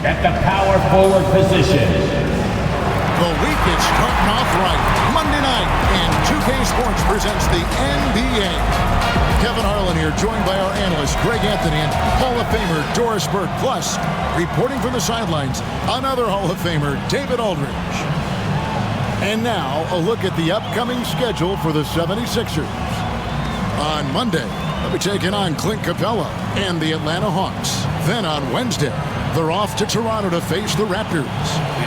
at the power forward position. The week is starting off right. Monday night, and 2K Sports presents the NBA. Kevin Harlan here, joined by our analyst, Greg Anthony, and Hall of Famer Doris Burke. Plus, reporting from the sidelines, another Hall of Famer, David Aldridge. And now, a look at the upcoming schedule for the 76ers. On Monday, they'll be taking on Clint Capella and the Atlanta Hawks. Then on Wednesday, they're off to Toronto to face the Raptors.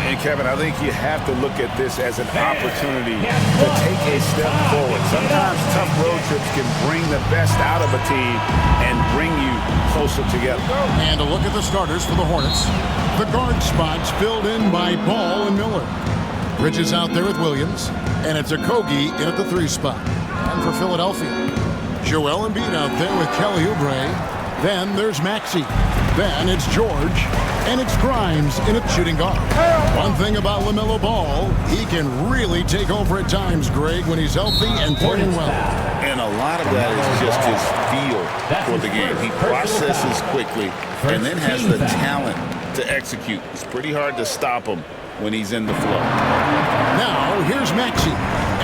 And Kevin, I think you have to look at this as an opportunity to take a step forward. Sometimes tough road trips can bring the best out of a team and bring you closer together. And a look at the starters for the Hornets. The guard spots filled in by Ball and Miller. Bridges out there with Williams, and it's Okogie in at the 3 spot. And for Philadelphia, Joel Embiid out there with Kelly Oubre. Then there's Maxey. Then it's George, and it's Grimes in at shooting guard. One thing about LaMelo Ball, he can really take over at times, Greg, when he's healthy and playing well. And a lot of that is just his feel for the game. He processes quickly and then has the talent to execute. It's pretty hard to stop him when he's in the flow. Now, here's Maxey,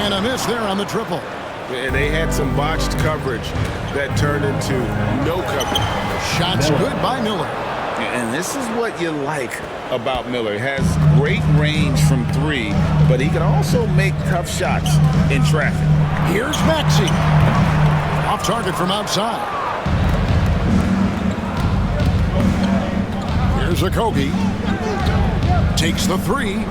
and a miss there on the triple. And they had some botched coverage that turned into no coverage. Shots good by Miller. And this is what you like about Miller. He has great range from 3, but he can also make tough shots in traffic. Here's Maxey. Off target from outside. Here's Okogie. Takes the 3.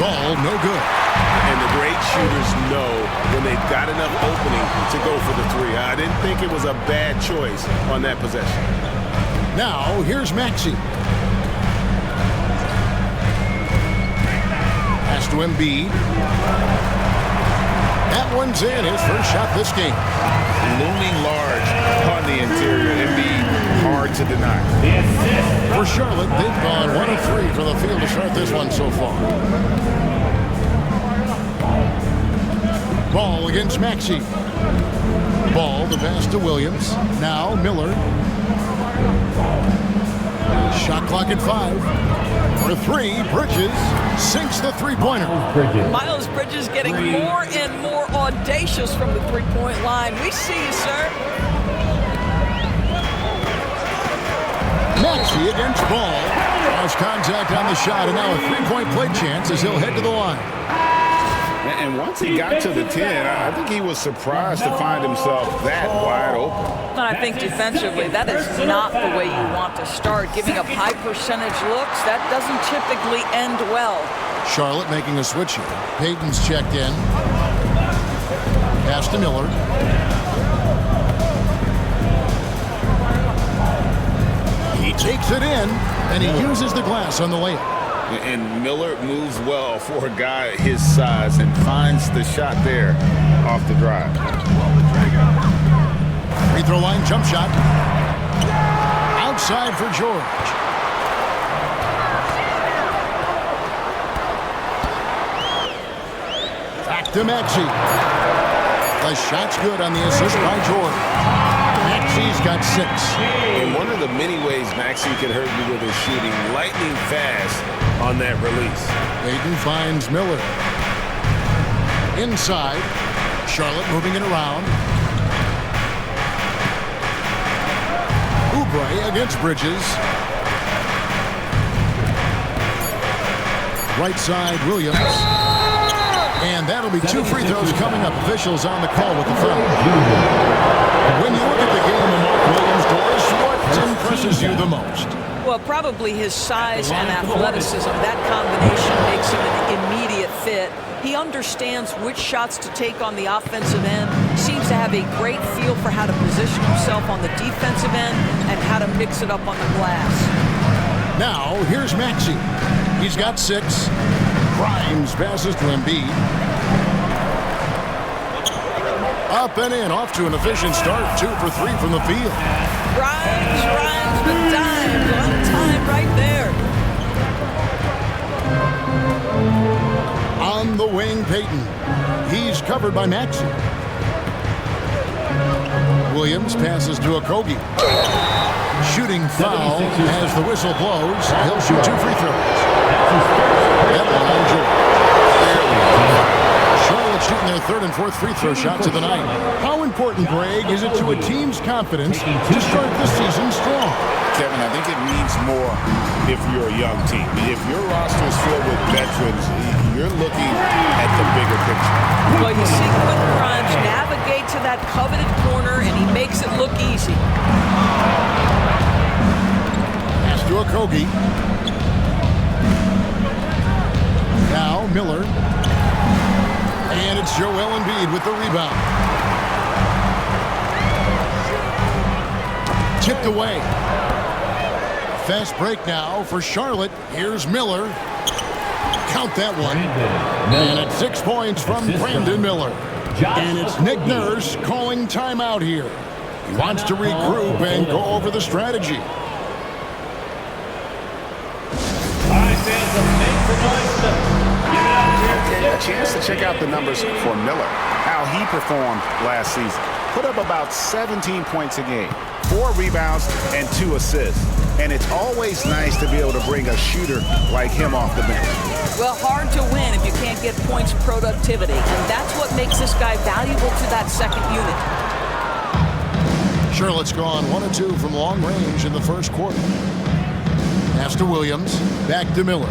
Ball no good. And the great shooters know when they've got enough opening to go for the 3. I didn't think it was a bad choice on that possession. Now, here's Maxey. Pass to Embiid. That one's in. His first shot this game. Looming large on the interior. Embiid, hard to deny. For Charlotte, they've gone 1 of 3 from the field to start this one so far. Ball against Maxey. Ball, the pass to Williams. Now Miller. Shot clock at 5. For 3, Bridges sinks the 3-pointer. Miles Bridges getting more and more audacious from the 3-point line. We see you, sir. Maxey against Ball. Has contact on the shot, and now a 3-point play chance as he'll head to the line. And once he got to the 10, I think he was surprised to find himself that wide open. And I think defensively, that is not the way you want to start. Giving up high percentage looks, that doesn't typically end well. Charlotte making a switch here. Payton's checked in. Pass to Miller. He takes it in, and he uses the glass on the layup. And Miller moves well for a guy his size and finds the shot there off the drive. Free throw line jump shot. Outside for George. Back to Maxey. The shot's good on the assist by George. Maxey's got 6. In one of the many ways Maxey can hurt you with his shooting, lightning fast on that release. Payton finds Miller. Inside. Charlotte moving it around. Oubre against Bridges. Right side, Williams. And that'll be 2 free throws coming up. Officials on the call with the foul. When you look at the game of Mark Williams, Doris, what impresses you the most? Well, probably his size and athleticism. That combination makes him an immediate fit. He understands which shots to take on the offensive end, seems to have a great feel for how to position himself on the defensive end and how to mix it up on the glass. Now, here's Maxey. He's got 6. Grimes passes to Embiid. Up and in, off to an efficient start. 2 for 3 from the field. Grimes with dimes on time right there. On the wing, Payton. He's covered by Maxey. Williams passes to Okogie. Shooting teaming foul as the whistle blows. He'll shoot 2 free throws. That one on George. Charlotte shooting their 3rd and 4th free throw shots of the night. How important, Greg, is it to a team's confidence to start the season strong? Kevin, I think it means more if you're a young team. If your roster is filled with veterans, you're looking at the bigger picture. Well, you see Quentin Grimes navigate to that coveted corner, and he makes it look easy. Pass to Okogie. Now Miller. And it's Joel Embiid with the rebound. Tipped away. Fast break now for Charlotte. Here's Miller. Count that one. And it's 6 points from Brandon Miller. And it's Nick Nurse calling timeout here. He wants to regroup and go over the strategy. A chance to check out the numbers for Miller, how he performed last season. Put up about 17 points a game, 4 rebounds, and 2 assists. And it's always nice to be able to bring a shooter like him off the bench. Well, hard to win if you can't get points productivity, and that's what makes this guy valuable to that second unit. Charlotte's gone 1 of 2 from long range in the first quarter. Pass to Williams, back to Miller.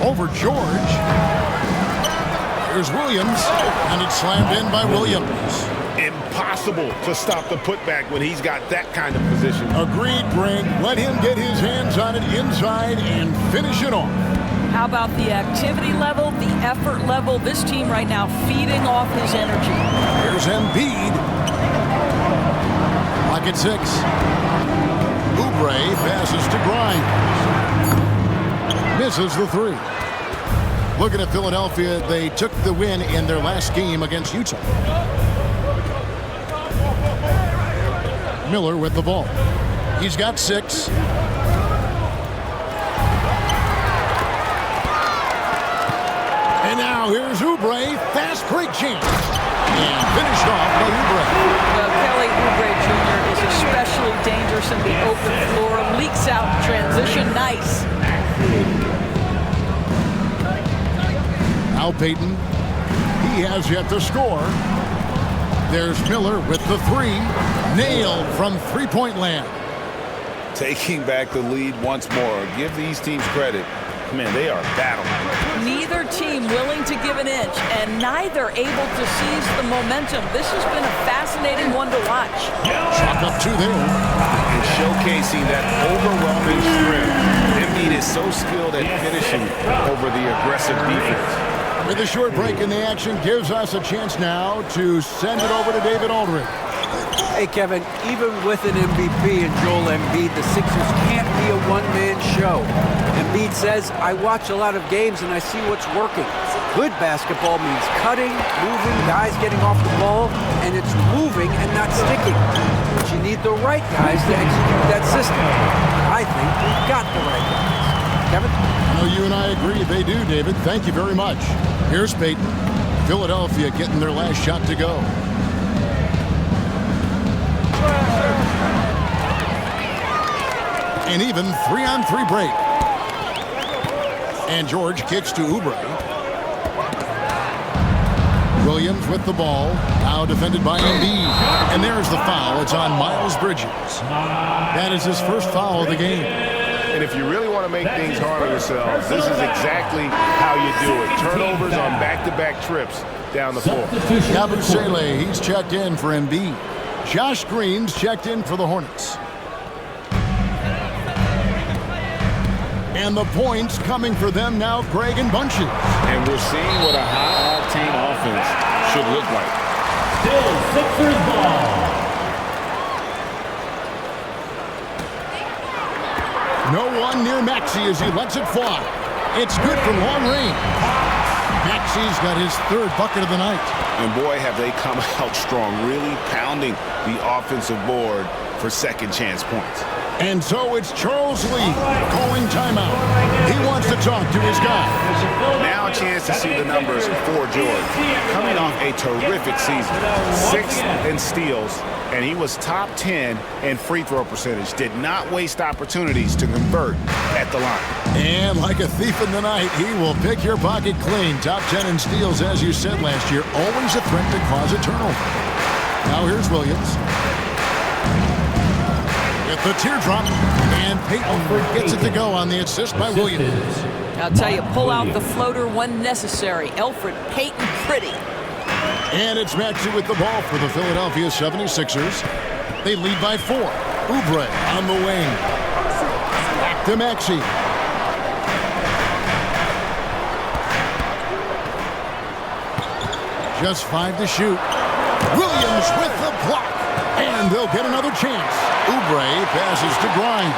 Over George. Here's Williams, and it's slammed in by Williams. Impossible to stop the putback when he's got that kind of position. Agreed, Greg. Let him get his hands on it inside and finish it off. How about the activity level, the effort level? This team right now feeding off his energy. Here's Embiid. Lock at 6. Oubre passes to Grimes. Misses the 3. Looking at Philadelphia, they took the win in their last game against Utah. Miller with the ball. He's got 6. And now here's Oubre. Fast break chance. And finished off by Oubre. Well, Kelly Oubre Jr. is especially dangerous in the open floor. Leaks out in transition. Nice. Now Payton. He has yet to score. There's Miller with the 3. Nailed from three-point land. Taking back the lead once more. Give these teams credit. Man, they are battling. Neither team willing to give an inch, and neither able to seize the momentum. This has been a fascinating one to watch. Chalk up 2 there. And showcasing that overwhelming strength. Embiid is so skilled at finishing over the aggressive defense. With a short break in the action, gives us a chance now to send it over to David Aldridge. Hey, Kevin, even with an MVP and Joel Embiid, the Sixers can't be a one-man show. Embiid says, I watch a lot of games and I see what's working. Good basketball means cutting, moving, guys getting off the ball, and it's moving and not sticking. But you need the right guys to execute that system. I think we've got the right guys. Kevin? I know you and I agree. They do, David. Thank you very much. Here's Payton. Philadelphia getting their last shot to go. An even 3-on-3 break. And George kicks to Oubre. Williams with the ball. Now defended by Embiid. And there's the foul. It's on Miles Bridges. That is his first foul of the game. And if you really want to make things hard on yourselves, this is exactly how you do it. Turnovers on back-to-back trips down the floor. Yabusele, he's checked in for Embiid. Josh Green's checked in for the Hornets. And the points coming for them now, Greg and bunches. And we're seeing what a high-octane offense should look like. Still Sixers ball. No one near Maxey as he lets it fly. It's good from long range. Maxey's got his 3rd bucket of the night. And boy, have they come out strong, really pounding the offensive board for second chance points. And so it's Charles Lee calling timeout. He wants to talk to his guy. Now a chance to see the numbers for George. Coming off a terrific season. 6th in steals and he was top 10 in free throw percentage. Did not waste opportunities to convert at the line. And like a thief in the night, he will pick your pocket clean. Top 10 in steals, as you said last year. Always a threat to cause a turnover. Now here's Williams. With the teardrop, and Payton gets it to go on the assist by Williams. I'll tell you, pull out the floater when necessary. Elfrid Payton pretty. And it's Maxey with the ball for the Philadelphia 76ers. They lead by 4. Oubre on the wing. Back to Maxey. Just 5 to shoot. Williams with the block. And they'll get another chance. Oubre passes to Grimes.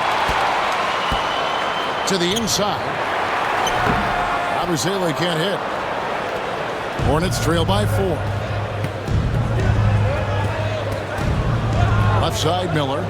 To the inside. Abusele can't hit. Hornets trail by 4. Left side, Miller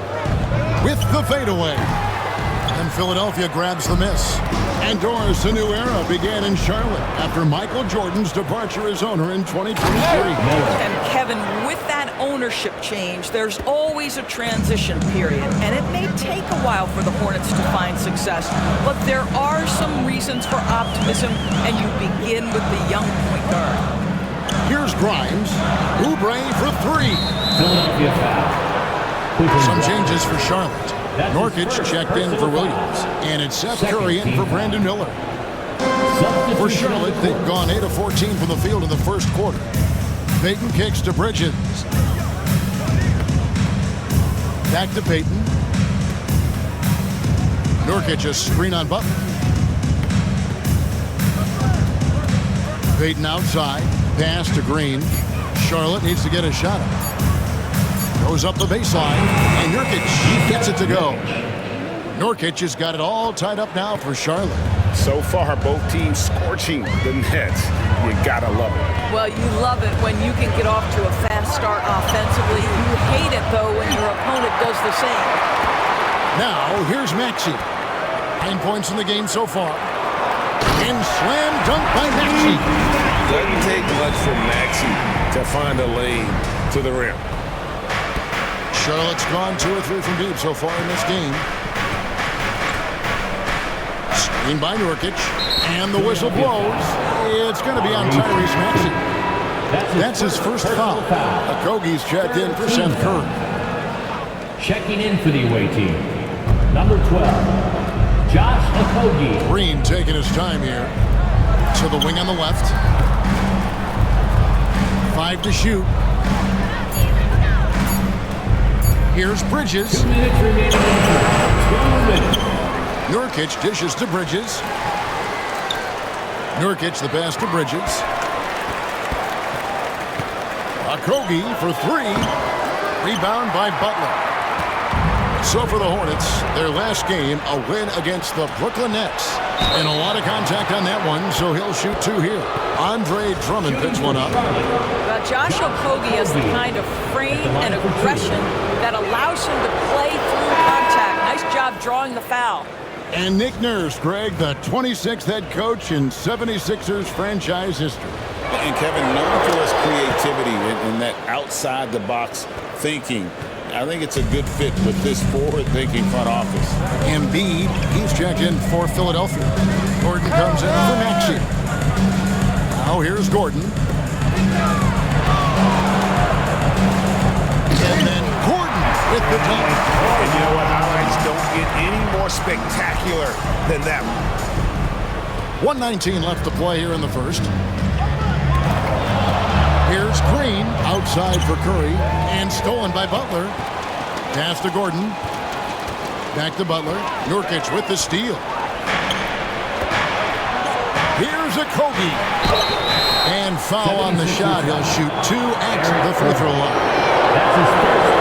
with the fadeaway. And Philadelphia grabs the miss. And Doris, a new era began in Charlotte after Michael Jordan's departure as owner in 2023. And Kevin, with that ownership change, there's always a transition period. And it may take a while for the Hornets to find success. But there are some reasons for optimism, and you begin with the young point guard. Here's Grimes. Oubre for 3. Philadelphia foul. Some changes for Charlotte. Nurkic checked in for Williams. And it's Seth Curry in for Brandon Miller. For Charlotte, they've gone 8 of 14 from the field in the first quarter. Payton kicks to Bridges. Back to Payton. Nurkic a screen on Butler. Payton outside. Pass to Green. Charlotte needs to get a shot up. Goes up the baseline, and Nurkic gets it to go. Nurkic has got it all tied up now for Charlotte. So far, both teams scorching the Nets. You gotta love it. Well, you love it when you can get off to a fast start offensively. You hate it, though, when your opponent does the same. Now, here's Maxey. 9 points in the game so far. And slam dunk by Maxey. Doesn't take much for Maxey to find a lane to the rim. Charlotte's gone 2 or 3 from deep so far in this game. Screen by Nurkic, and the whistle blows. It's going to be on Tyrese Maxey. That's his first foul. Okogie's checked in for Seth Curry. Checking in for the away team, number 12, Josh Okogie. Green taking his time here. To the wing on the left. 5 to shoot. Here's Bridges. 2 minutes remaining. 2 minutes. Nurkic dishes to Bridges. Nurkic the pass to Bridges. Okogie for 3. Rebound by Butler. So for the Hornets, their last game, a win against the Brooklyn Nets. And a lot of contact on that one, so he'll shoot 2 here. Andre Drummond picks one up. Well, Josh Okogie has the kind of frame and aggression that allows him to play through contact. Nice job drawing the foul. And Nick Nurse, Greg, the 26th head coach in 76ers franchise history. And Kevin, known for his creativity and that outside-the-box thinking. I think it's a good fit with this forward-thinking front office. Embiid, he's checked in for Philadelphia. Gordon comes in for Maxey. Now here's Gordon. And then Gordon with the dunk. And you know what? Highlights don't get any more spectacular than that one. 1:19 left to play here in the first. Here's Green outside for Curry and stolen by Butler. Pass to Gordon. Back to Butler. Nurkic with the steal. Here's Okogie. And foul on the shot. He'll shoot 2 at the free throw line.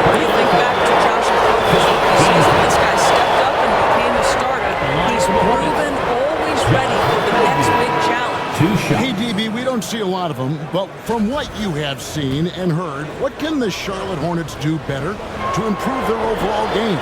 When you think back to Josh Okogie's season, this guy stepped up and became a starter. He's proven always ready for the next big challenge. 2 shots. Hey, DB, we don't see a lot of them, but from what you have seen and heard, what can the Charlotte Hornets do better to improve their overall game?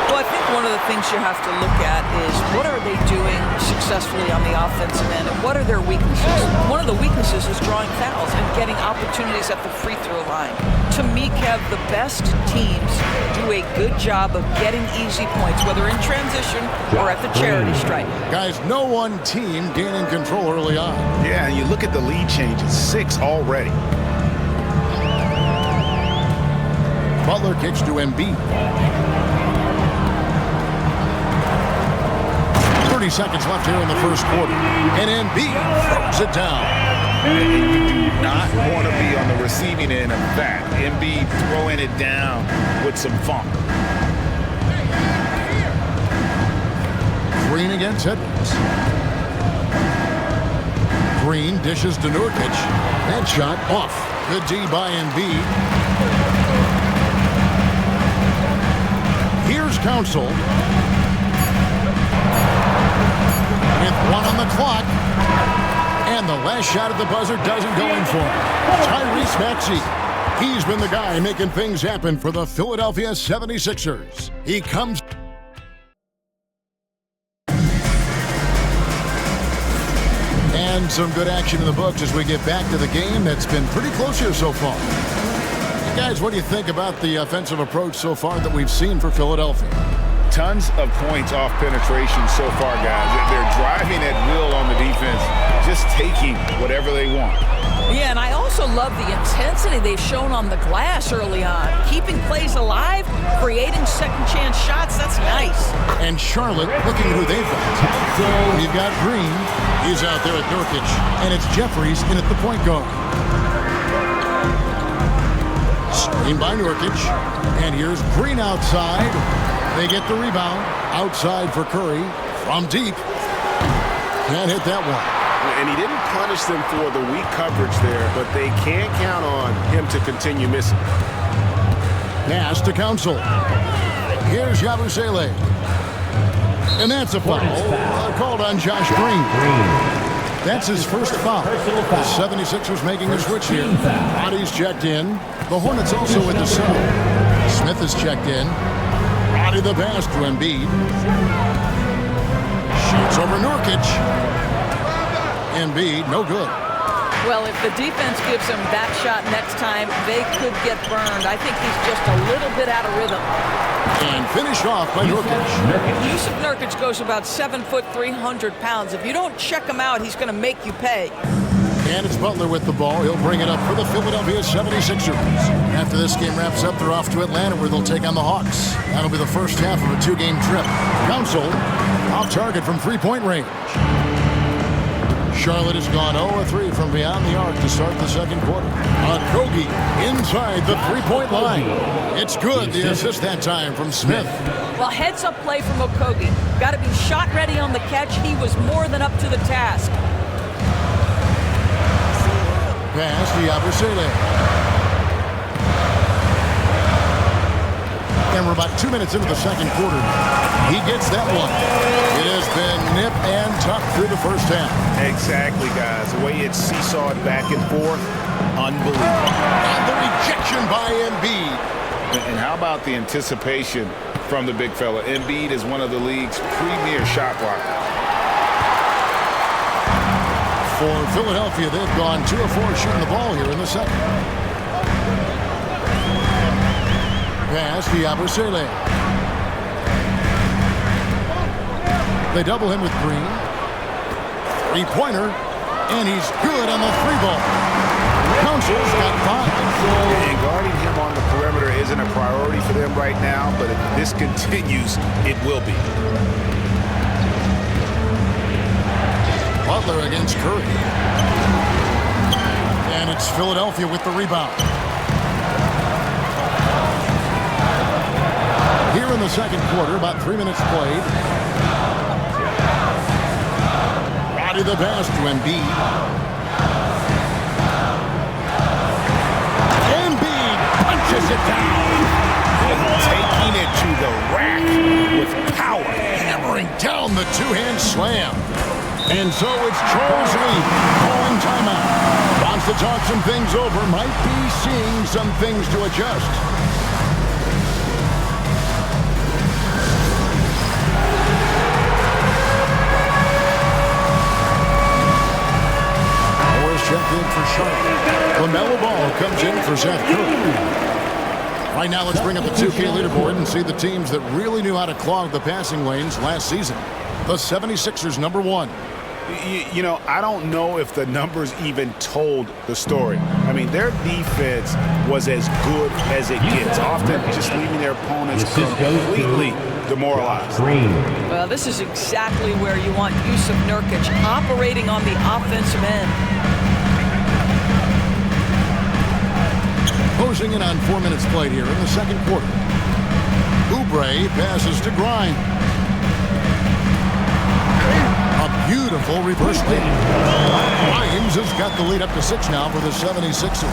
Well, I think one of the things you have to look at is what are they doing successfully on the offensive end and what are their weaknesses? One of the weaknesses is drawing fouls and getting opportunities at the free throw line. To me, Kev, the best teams do a good job of getting easy points, whether in transition or at the charity stripe. Guys, no one team gaining control early on. Yeah, and you look at the lead changes, 6 already. Butler kicks to Embiid. 30 seconds left here in the first quarter. And Embiid throws it down. And you do not want to be on the receiving end of that. Embiid throwing it down with some funk. Green against Edwards. Green dishes to Nurkic. That shot off. Good D by Embiid. Here's Council. With 1 on the clock. And the last shot at the buzzer doesn't go in for him. Tyrese Maxey. He's been the guy making things happen for the Philadelphia 76ers. He comes. And some good action in the books as we get back to the game that's been pretty close here so far. Hey guys, what do you think about the offensive approach so far that we've seen for Philadelphia? Tons of points off penetration so far, guys. They're driving at will on the defense, just taking whatever they want. Yeah, and I also love the intensity they've shown on the glass early on. Keeping plays alive, creating second chance shots, that's nice. And Charlotte looking at who they've got. You've got Green. He's out there at Nurkic. And it's Jeffries in at the point guard. Screen by Nurkic. And here's Green outside. They get the rebound. Outside for Curry. From deep. Can't hit that one. And he didn't punish them for the weak coverage there, but they can't count on him to continue missing. Pass to Council. Here's Yabusele. And that's a foul. Called on Josh Green. That's his first foul. The 76ers making a switch here. Roddy's checked in. The Hornets also with the sub. Smith is checked in. Roddy the pass to Embiid. Shoots over Nurkic. Embiid, no good. Well, if the defense gives him that shot next time, they could get burned. I think he's just a little bit out of rhythm. And finished off by Nurkic. Yusuf Nurkic goes about 7 foot, 300 pounds. If you don't check him out, he's going to make you pay. And it's Butler with the ball. He'll bring it up for the Philadelphia 76ers. After this game wraps up, they're off to Atlanta where they'll take on the Hawks. That'll be the first half of a 2-game trip. Council off target from three-point range. Charlotte has gone 0-3 from beyond the arc to start the second quarter. Kogi inside the three-point line. It's good. The assist that time from Smith. Well, heads-up play from Okogie. Got to be shot ready on the catch. He was more than up to the task. Pass to Yabusele. And we're about 2 minutes into the second quarter. He gets that one. It has been nip and tuck through the first half. Exactly, guys. The way it's seesawed back and forth, unbelievable. And the rejection by Embiid. And how about the anticipation from the big fella? Embiid is one of the league's premier shot blockers. For Philadelphia, they've gone 2 of 4 shooting the ball here in the second. Pass to Yabusele. They double him with Green. Three-pointer, and he's good on the three ball. Council's got 5. And guarding him on the perimeter isn't a priority for them right now, but if this continues, it will be. Butler against Curry. And it's Philadelphia with the rebound. Here in the second quarter, about 3 minutes played. Roddy the pass to Embiid. Embiid punches it down. Taking it to the rack with power. Hammering down the two-hand slam. And so it's Charles Lee calling timeout. Wants to talk some things over. Might be seeing some things to adjust. Seth Curry. Right now, let's bring up the 2K leaderboard and see the teams that really knew how to clog the passing lanes last season. The 76ers, number 1. You know, I don't know if the numbers even told the story. I mean, their defense was as good as it gets, often just leaving their opponents completely demoralized. Well, this is exactly where you want Jusuf Nurkic operating on the offensive end. Closing in on 4 minutes played here in the second quarter. Oubre passes to Grimes. A beautiful reverse lead. Grimes has got the lead up to 6 now for the 76ers.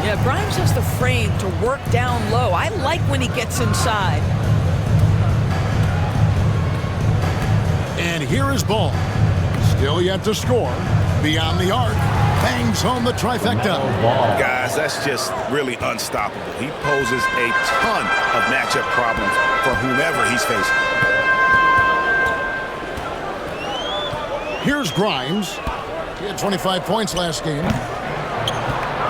Yeah, Grimes has the frame to work down low. I like when he gets inside. And here is Ball. Still yet to score. Beyond the arc. Bangs home the trifecta. Guys, that's just really unstoppable. He poses a ton of matchup problems for whomever he's facing. Here's Grimes. He had 25 points last game.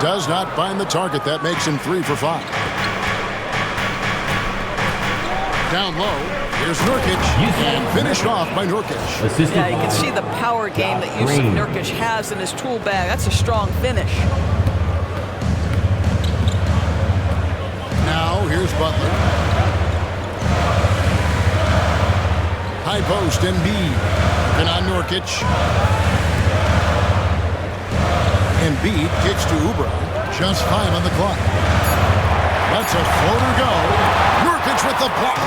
Does not find the target. That makes him 3 for 5. Down low. Here's Nurkic, and finished off by Nurkic. Yeah, you can see the power game that Jusuf Nurkic has in his tool bag. That's a strong finish. Now, here's Butler. High post, Embiid. And on Nurkic. Embiid kicks to Oubre. Just 5 on the clock. Lets a floater go. Nurkic with the block.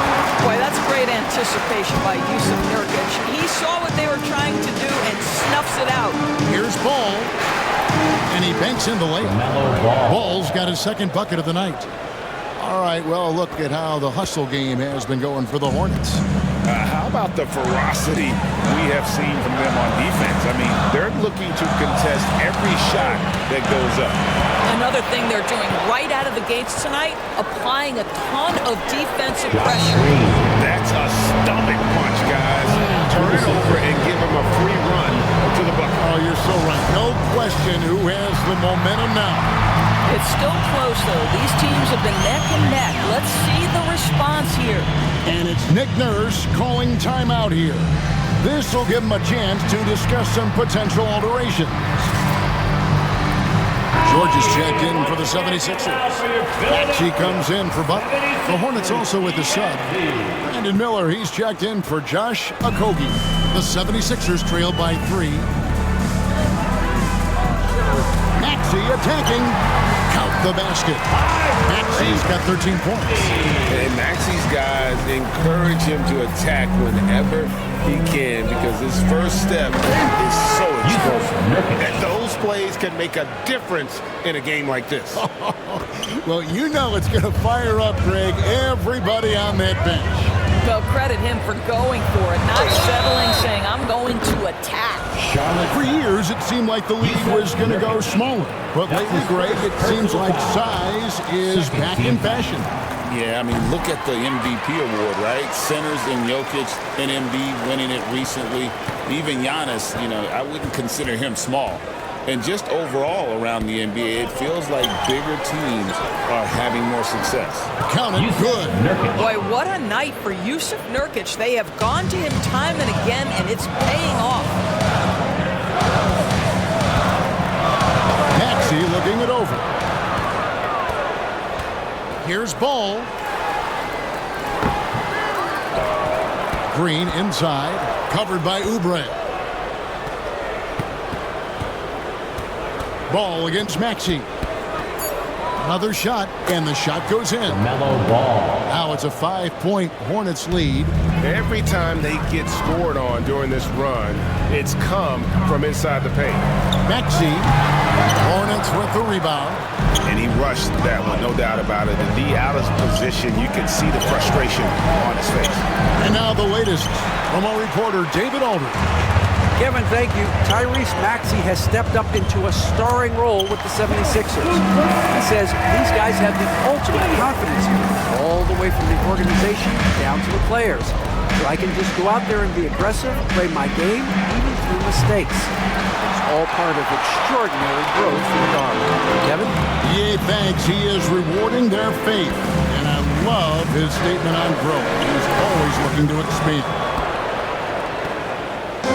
Boy, that's great anticipation by Jusuf Nurkic. He saw what they were trying to do and snuffs it out. Here's Ball. And he banks in the lane. Ball's got his second bucket of the night. All right, well, look at how the hustle game has been going for the Hornets. How about the ferocity we have seen from them on defense? I mean, they're looking to contest every shot that goes up. Another thing they're doing right out of the gates tonight, applying a ton of defensive pressure. That's a stomach punch, guys. Turn it over and give them a free run to the bucket. Oh, you're so right. No question who has the momentum now. It's still close, though. These teams have been neck and neck. Let's see the response here. And it's Nick Nurse calling timeout here. This will give him a chance to discuss some potential alterations. George is checked in for the 76ers. Maxey comes in for Butler. The Hornets also with the sub. Brandon Miller, he's checked in for Josh Okogie. The 76ers trail by 3. Maxey attacking. Count the basket. Maxey's got 13 points. And Maxey's guys encourage him to attack whenever he can because his first step is so explosive. And those plays can make a difference in a game like this. Well, you know it's going to fire up, Greg, everybody on that bench. Well, credit him for going for it, not settling, saying, I'm going to attack. For years, it seemed like the league was going to go smaller. But lately, Greg, it seems like size is back in fashion. Yeah, I mean, look at the MVP award, right? Centers and Jokic and Embiid winning it recently. Even Giannis, you know, I wouldn't consider him small. And just overall around the NBA, it feels like bigger teams are having more success. Counted good. Boy, what a night for Jusuf Nurkic. They have gone to him time and again, and it's paying off. Maxey looking it over. Here's Ball. Green inside, covered by Oubre. Ball against Maxey. Another shot, and the shot goes in. Mellow ball. Now it's a 5-point Hornets lead. Every time they get scored on during this run, it's come from inside the paint. Maxey, Hornets with the rebound. And he rushed that one, no doubt about it. And D out of position, you can see the frustration on his face. And now the latest from our reporter, David Aldridge. Kevin, thank you. Tyrese Maxey has stepped up into a starring role with the 76ers. He says these guys have the ultimate confidence here, all the way from the organization down to the players. So I can just go out there and be aggressive, play my game, even through mistakes. It's all part of extraordinary growth for the Dog. Kevin? Yeah, thanks. He is rewarding their faith. And I love his statement on growth. He's always looking to expand.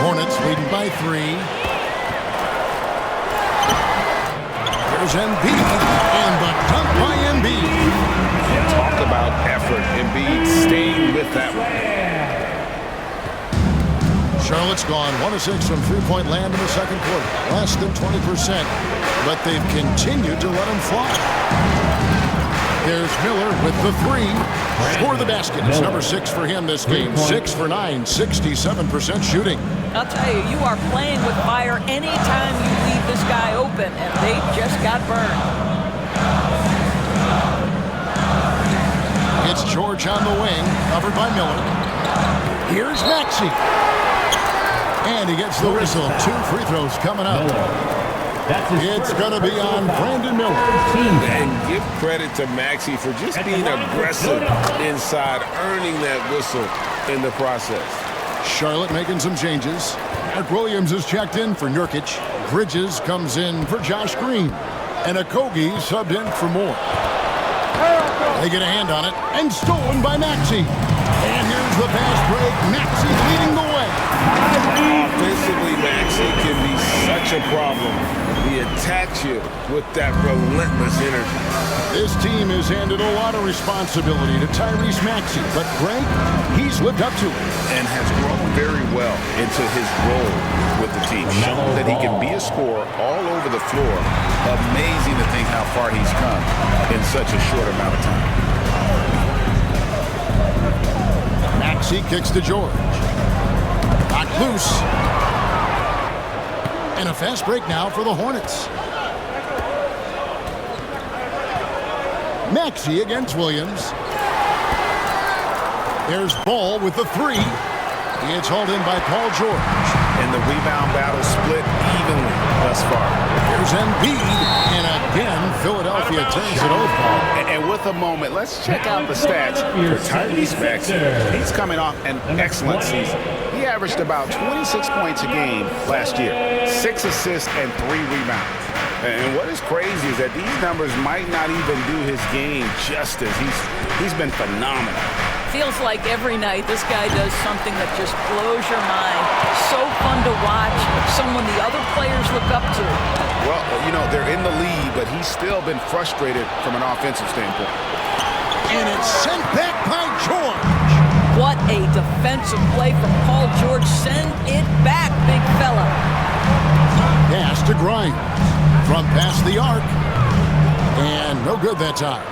Hornets leading by 3. There's Embiid, and the dunk by Embiid. Talk about effort. Embiid staying with that one. Charlotte's gone 1 of 6 from three-point land in the second quarter. Less than 20%, but they've continued to let him fly. There's Miller with the 3. Score the basket. It's number 6 for him this game. 6 for 9, 67% shooting. I'll tell you, you are playing with fire anytime you leave this guy open, and they just got burned. It's George on the wing, covered by Miller. Here's Maxey. And he gets the whistle. 2 free throws coming up. It's going to be on Brandon Miller. And give credit to Maxey for just being aggressive inside, earning that whistle in the process. Charlotte making some changes. Mark Williams is checked in for Nurkic. Bridges comes in for Josh Green. And Okogie subbed in for Moore. They get a hand on it, and stolen by Maxey. And here's the fast break. Maxey leading the way. Offensively, Maxey can be such a problem. He attacks you with that relentless energy. This team has handed a lot of responsibility to Tyrese Maxey, but Greg, he's lived up to it. And has grown very well into his role with the team. Shown that he can be a scorer all over the floor. Amazing to think how far he's come in such a short amount of time. Maxey kicks to George. Knocked loose. And a fast break now for the Hornets. Maxey against Williams. There's Ball with the 3. It's hauled in by Paul George. And the rebound battle split evenly thus far. There's Embiid. And again, Philadelphia turns it over. And with a moment, let's check out the stats for Tyrese Maxey. He's coming off an excellent season. He averaged about 26 points a game last year, 6 assists and 3 rebounds. And what is crazy is that these numbers might not even do his game justice. He's been phenomenal. Feels like every night this guy does something that just blows your mind. So fun to watch, someone the other players look up to. Well, you know, they're in the lead, but he's still been frustrated from an offensive standpoint. And it's sent back by George. What a defensive play from Paul George. Send it back, big fella. Pass to Grimes. From past the arc. And no good that time.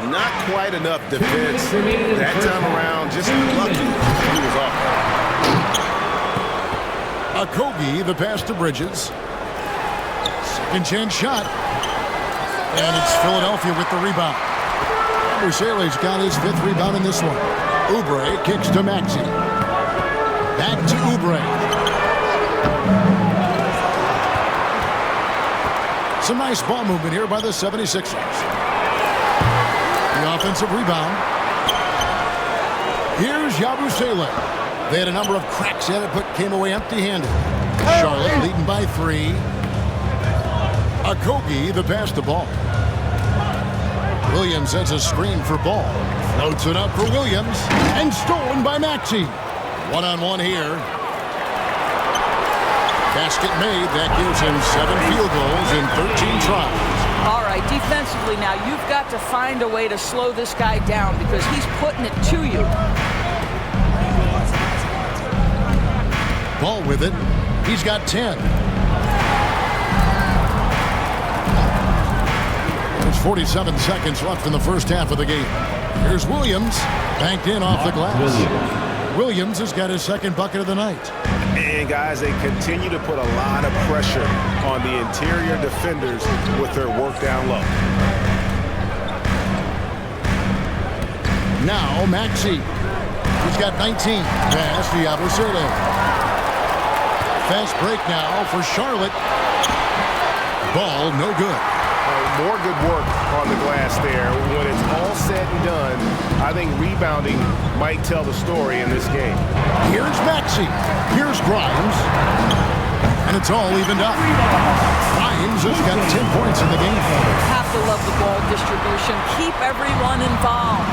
Not quite enough defense. That time around, just lucky he was off. Okogie, the pass to Bridges. Second chance shot. And it's Philadelphia with the rebound. Bushale's got his 5th rebound in this one. Oubre kicks to Maxey. Back to Oubre. Some nice ball movement here by the 76ers. The offensive rebound. Here's Yabusele. They had a number of cracks at it, but came away empty-handed. Charlotte leading by 3. Okogie, the pass to Ball. Williams sends a screen for Ball. Floats it up for Williams. And stolen by Maxey. One-on-one here. Basket made. That gives him 7 field goals in 13 tries. All right, defensively now, you've got to find a way to slow this guy down because he's putting it to you. Ball with it. He's got 10. There's 47 seconds left in the first half of the game. Here's Williams. Banked in off the glass. Williams has got his 2nd bucket of the night. And guys, they continue to put a lot of pressure on the interior defenders with their work down low. Now Maxey. He's got 19. Pass to Yabusele. Fast break now for Charlotte. Ball no good. More good work on the glass there. When it's all said and done, I think rebounding might tell the story in this game. Here's Maxey. Here's Grimes. And it's all evened up. Grimes has got 10 points in the game. Have to love the ball distribution. Keep everyone involved.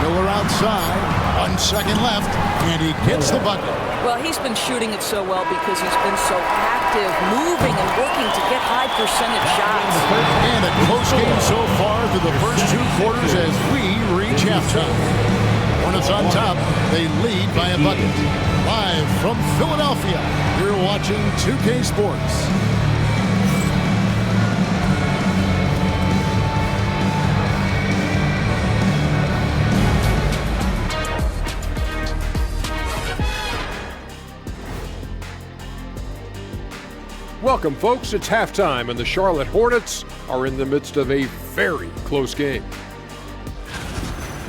Miller outside. 1 second left. And he gets the bucket. Well, he's been shooting it so well because he's been so active, moving and working to get high percentage shots. And a close game so far through the first 2 quarters as we reach halftime. Hornets on top. They lead by a bucket. Live from Philadelphia, you're watching 2K Sports. Welcome, folks. It's halftime, and the Charlotte Hornets are in the midst of a very close game.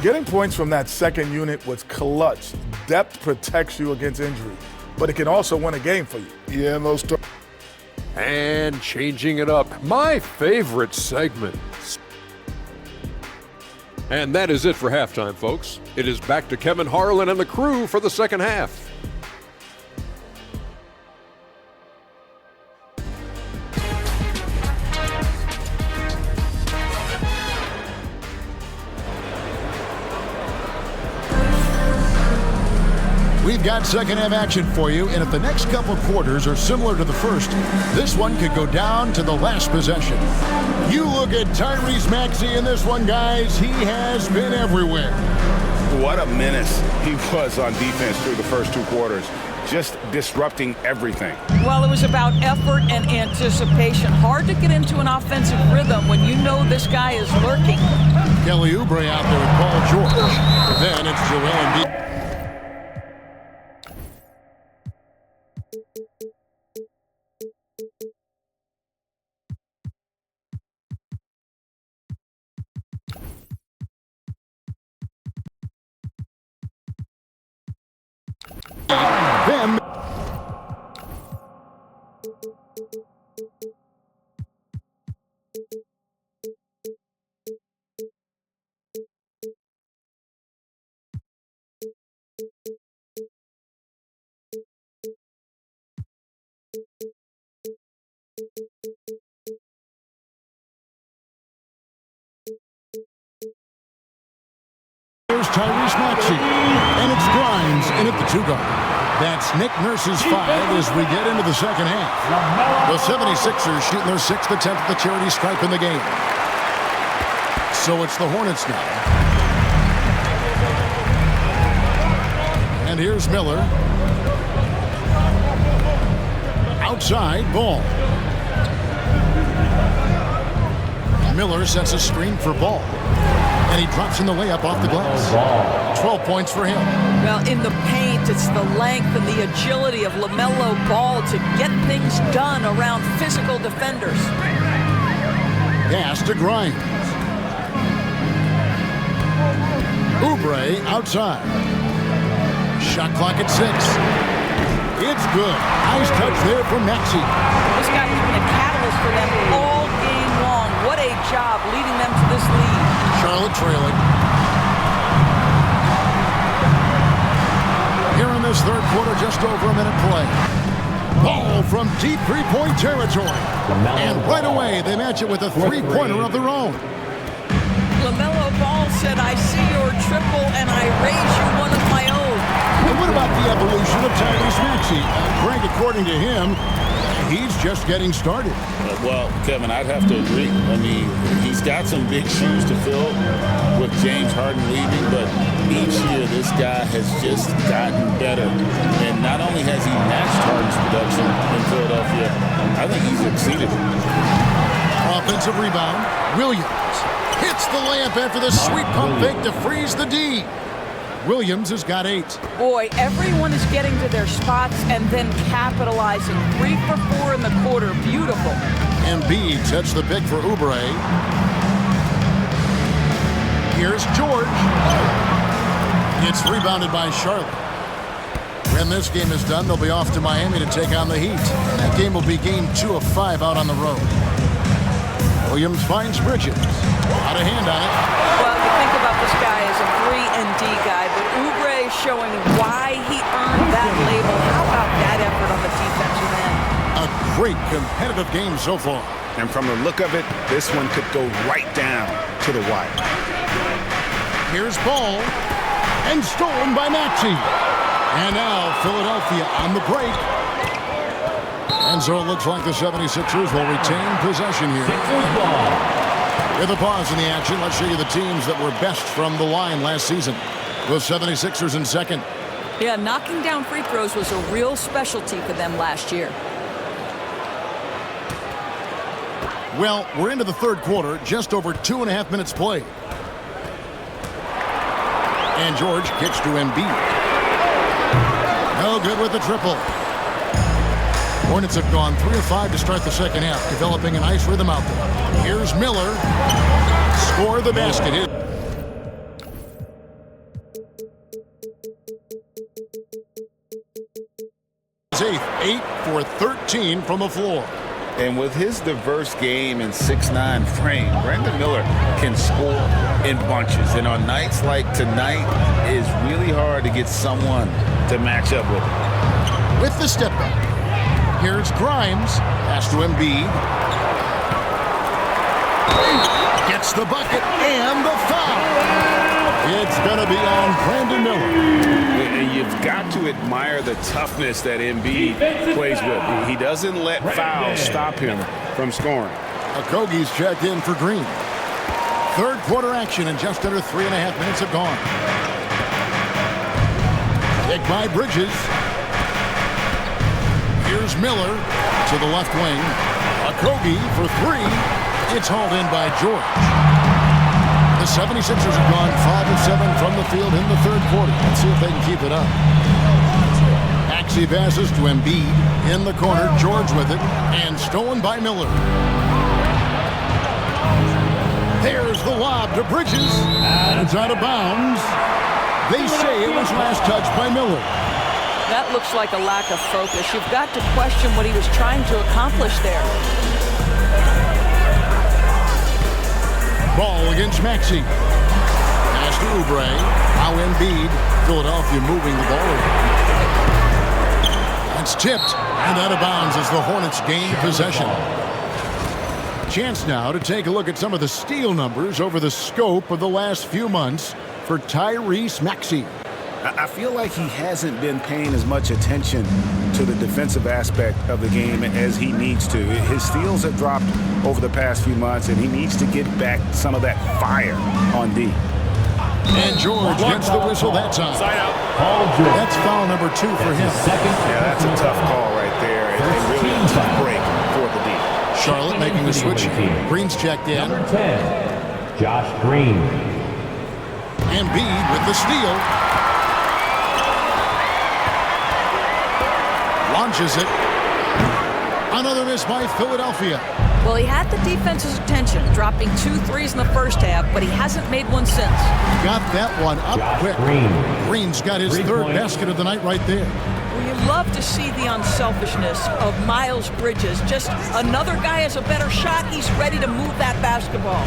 Getting points from that second unit was clutch. Depth protects you against injury, but it can also win a game for you. Yeah, most. And changing it up, my favorite segment. And that is it for halftime, folks. It is back to Kevin Harlan and the crew for the second half. We've got second half action for you, and if the next couple quarters are similar to the first, this one could go down to the last possession. You look at Tyrese Maxey in this one, guys. He has been everywhere. What a menace he was on defense through the first 2 quarters. Just disrupting everything. Well, it was about effort and anticipation. Hard to get into an offensive rhythm when you know this guy is lurking. Kelly Oubre out there with Paul George. Then it's Joel Embiid. Then here's Tyrese Maxey, and it's Grimes in at the 2-guard. That's Nick Nurse's 5 as we get into the second half. The 76ers shooting their 6th attempt at the charity stripe in the game. So it's the Hornets now. And here's Miller. Outside, Ball. Miller sets a screen for Ball. And he drops in the layup off the glass. 12 points for him. Well, in the paint, it's the length and the agility of LaMelo Ball to get things done around physical defenders. Pass to Grimes. Oubre outside. Shot clock at 6. It's good. Nice touch there from Maxey. This guy has been a catalyst for them all game long. What a job leading them to this lead. Charlotte trailing. Here in this third quarter, just over a minute play. Ball from deep three-point territory. And right away, they match it with a three-pointer of their own. LaMelo Ball said, I see your triple and I raise you one of my own. And what about the evolution of Tyrese Maxey? Greg, according to him, he's just getting started. Well, Kevin, I'd have to agree. I mean, he's got some big shoes to fill with James Harden leaving, but each year this guy has just gotten better. And not only has he matched Harden's production in Philadelphia, I think he's exceeded it. Offensive rebound. Williams hits the layup after the sweet pump fake to freeze the D. Williams has got 8. Boy, everyone is getting to their spots and then capitalizing. 3 for 4 in the quarter. Beautiful. Embiid sets the pick for Oubre. Here's George. It's rebounded by Charlotte. When this game is done, they'll be off to Miami to take on the Heat. And that game will be game 2 of 5 out on the road. Williams finds Bridges. Out of hand on it. Well, you think about this guy as a 3-and-D guy, but Oubre showing why he earned that label. How about that effort on the defensive end? A great competitive game so far. And from the look of it, this one could go right down to the wire. Here's ball. And stolen by Maxey. And now Philadelphia on the break. And so it looks like the 76ers will retain possession here. With a pause in the action, let's show you the teams that were best from the line last season. The 76ers in second. Yeah, knocking down free throws was a real specialty for them last year. Well, we're into the third quarter, just over 2.5 minutes played. And George kicks to Embiid. No good with the triple. Hornets have gone 3 of 5 to start the second half, developing a nice rhythm out there. Here's Miller. Score the basket. His eighth, 8 for 13 from the floor. And with his diverse game and 6'9" frame, Brandon Miller can score in bunches. And on nights like tonight, it's really hard to get someone to match up with him. With the step back. Here's Grimes. Pass to Embiid. Gets the bucket and the foul. It's going to be on Brandon Miller. And you've got to admire the toughness that Embiid plays with. He doesn't let fouls stop him from scoring. Okogie's checked in for Green. Third quarter action and just under 3.5 minutes have gone. Pick by Bridges. Here's Miller to the left wing. Okogie for 3. It's hauled in by George. The 76ers have gone 5 of 7 from the field in the third quarter. Let's see if they can keep it up. Maxey passes to Embiid. In the corner, George with it. And stolen by Miller. There's the lob to Bridges. And it's out of bounds. They say it was last touched by Miller. That looks like a lack of focus. You've got to question what he was trying to accomplish there. Ball against Maxey. Pass to Oubre. Now Embiid. Philadelphia moving the ball. It's tipped and out of bounds as the Hornets gain possession. Chance now to take a look at some of the steal numbers over the scope of the last few months for Tyrese Maxey. I feel like he hasn't been paying as much attention to the defensive aspect of the game as he needs to. His steals have dropped over the past few months, and he needs to get back some of that fire on D. And George gets the whistle that time. That's foul number 2 for him. Yeah, that's a tough call right there, and really a tough break for the D. Charlotte making the switch. Green's checked in. Number 10, Josh Green. Embiid with the steal. Launches it. Another miss by Philadelphia. Well, he had the defense's attention, dropping 2 threes in the first half, but he hasn't made one since. Got that one up Josh quick. Green. Green's got his third basket of the night right there. Well, you love to see the unselfishness of Miles Bridges. Just another guy has a better shot. He's ready to move that basketball.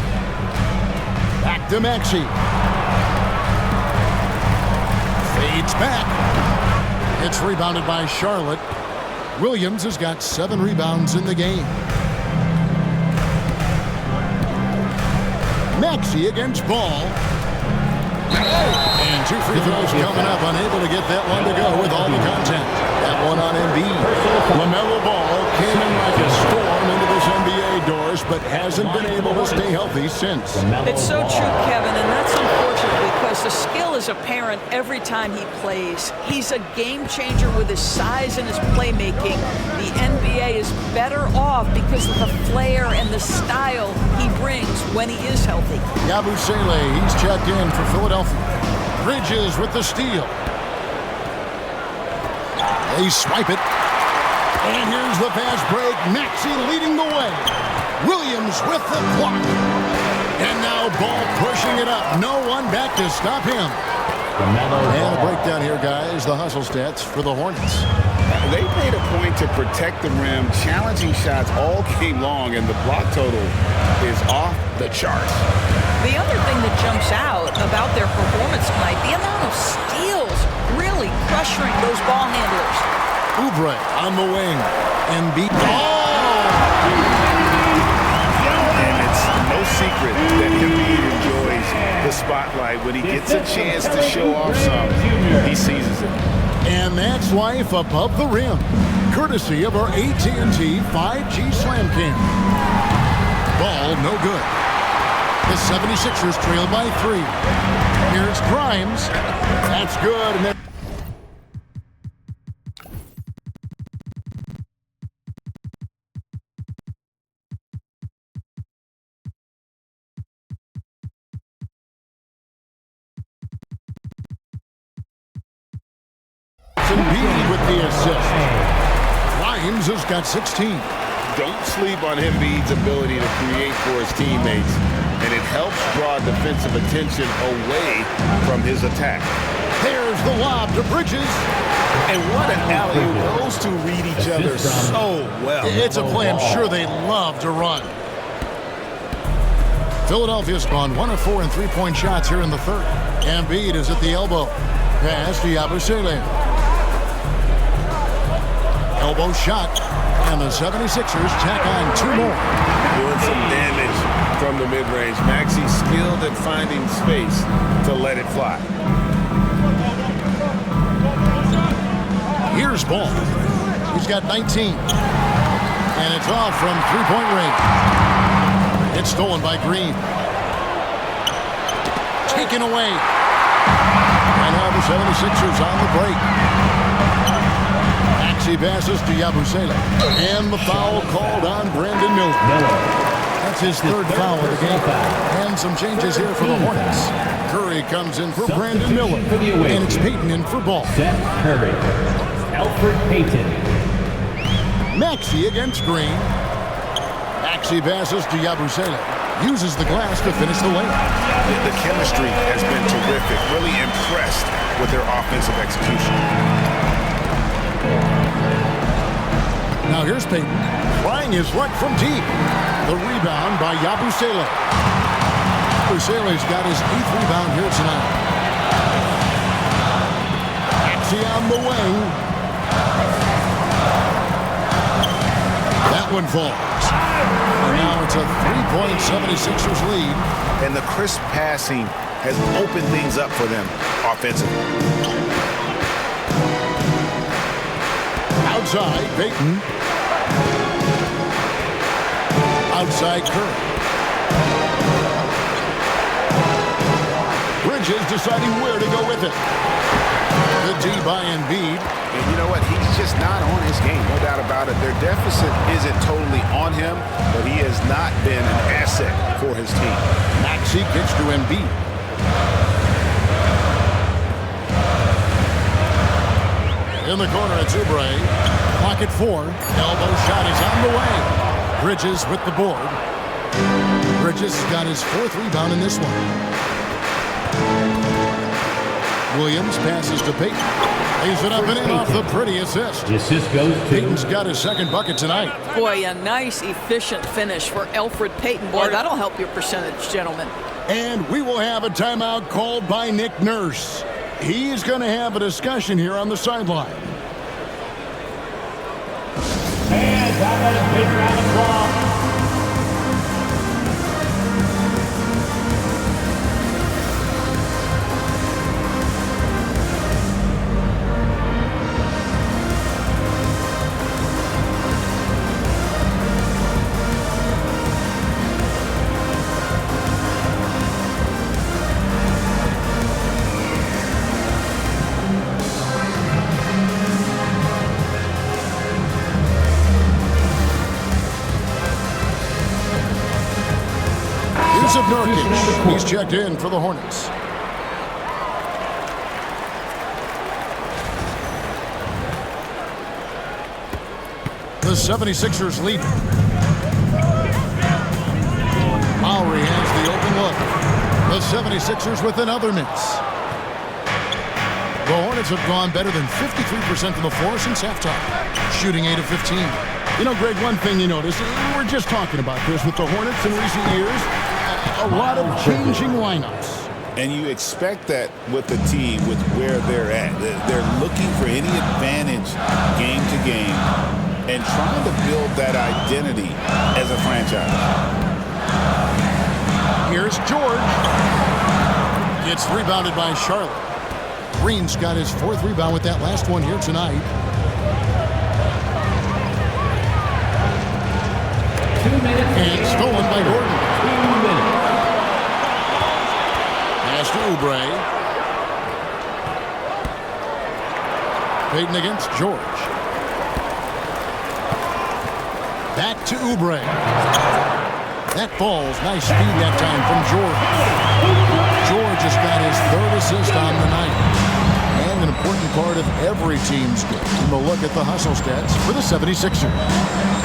Back to Maxey. Fades back. It's rebounded by Charlotte. Williams has got 7 rebounds in the game. Maxey against Ball. And 2 free throws coming up. Unable to get that one to go with all the content. That one on Embiid. LaMelo Ball came in like a storm into this NBA doors, but hasn't been able to stay healthy since. It's so true, Kevin, and that's unfortunate because the skill is apparent every time he plays. He's a game changer with his size and his playmaking. The NBA is better off because of the flair and the style he brings when he is healthy. Yabusele, he's checked in for Philadelphia. Bridges with the steal. They swipe it. And here's the fast break. Maxey leading the way. Williams with the clock. And now Ball pushing it up. No one back to stop him. And a breakdown here, guys. The hustle stats for the Hornets. They made a point to protect the rim, challenging shots all game long, and the block total is off the charts. The other thing that jumps out about their performance tonight, the amount of steals really pressuring those ball handlers. Oubre on the wing. Embiid. And it's no secret that Embiid enjoys the spotlight. When he gets a chance to show off some, he seizes it. And that's life above the rim, courtesy of our AT&T 5G Slam Cam. Ball no good. The 76ers trail by 3. Here's Grimes. That's good. And then Embiid with the assist. Grimes has got 16. Don't sleep on Embiid's ability to create for his teammates, and it helps draw defensive attention away from his attack. There's the lob to Bridges. And what an alley-oop. Those two read each other so well. It's a play I'm sure they love to run. Philadelphia's gone 1 of 4 in three-point shots here in the third. Embiid is at the elbow. Pass to Yabusele. Elbow shot. And the 76ers tack on 2 more. Doing some damage from the mid-range. Maxey skilled at finding space to let it fly. Here's Ball. He's got 19. And it's off from three-point range. It's stolen by Green. Taken away. And now the 76ers on the break. Maxey passes to Yabusele. And the foul called on Brandon Miller. That's his third foul of the game. And some changes here for the Hornets. Curry comes in for Brandon Miller. And it's Payton in for Ball. Seth Curry. Alfred Payton. Maxey against Green. Maxey passes to Yabusele. Uses the glass to finish the lane. The chemistry has been terrific. Really impressed with their offensive execution. Now here's Payton. Trying his luck from deep. The rebound by Yabusele. Yabusele's got his 8th rebound here tonight. Maxey on the wing. That one falls. And now it's a 3-point 76ers lead. And the crisp passing has opened things up for them offensively. Outside, Payton. Outside, Curry. Bridges deciding where to go with it. The D by Embiid. And you know what? He's just not on his game, no doubt about it. Their deficit isn't totally on him, but he has not been an asset for his team. Maxey gets to Embiid. In the corner, it's Oubre. Clock at 4. Elbow shot is on the way. Bridges with the board. Bridges got his 4th rebound in this one. Williams passes to Payton. Lays it up and in off the pretty assist. The assist goes to Payton's got his 2nd bucket tonight. Boy, a nice, efficient finish for Alfred Payton. Boy, that'll help your percentage, gentlemen. And we will have a timeout called by Nick Nurse. He's going to have a discussion here on the sideline. And that big round of applause. Of Nurkic. He's checked in for the Hornets. The 76ers lead. Lowry has the open look. The 76ers with another miss. The Hornets have gone better than 53% from the floor since halftime, shooting 8 of 15. You know, Greg, one thing you notice, we're just talking about this with the Hornets in recent years, a lot of changing lineups. And you expect that with the team, with where they're at. They're looking for any advantage game to game and trying to build that identity as a franchise. Here's George. It's rebounded by Charlotte. Green's got his 4th rebound with that last one here tonight. 2 minutes. And stolen by Gordon. 2 minutes. Pass to Oubre. Payton against George. Back to Oubre. That falls. Nice speed that time from George. George has got his 3rd assist on the night. And an important part of every team's game. And we'll look at the hustle stats for the 76ers.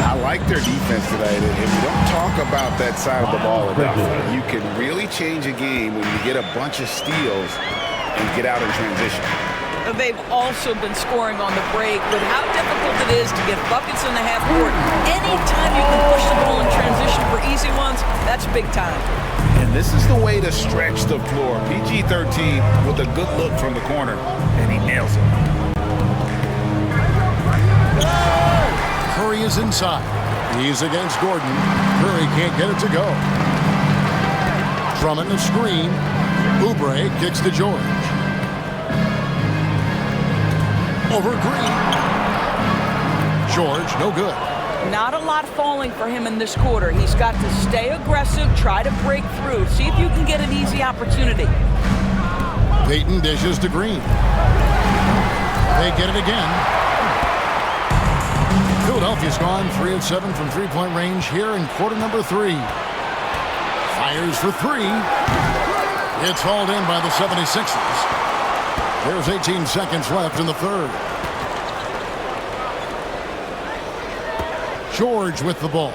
I like their defense today. If we don't talk about that side of the ball enough, you can really change a game when you get a bunch of steals and get out in transition. They've also been scoring on the break, but how difficult it is to get buckets in the half court. Anytime you can push the ball in transition for easy ones, that's big time. And this is the way to stretch the floor. PG-13 with a good look from the corner, and he nails it. Curry is inside. He's against Gordon. Curry can't get it to go. Drummond the screen. Oubre kicks to George. Over Green. George, no good. Not a lot falling for him in this quarter. He's got to stay aggressive, try to break through, see if you can get an easy opportunity. Payton dishes to Green. They get it again. Philadelphia's gone 3 of 7 from three-point range here in quarter number 3. Fires for 3. It's hauled in by the 76ers. There's 18 seconds left in the 3rd. George with the ball.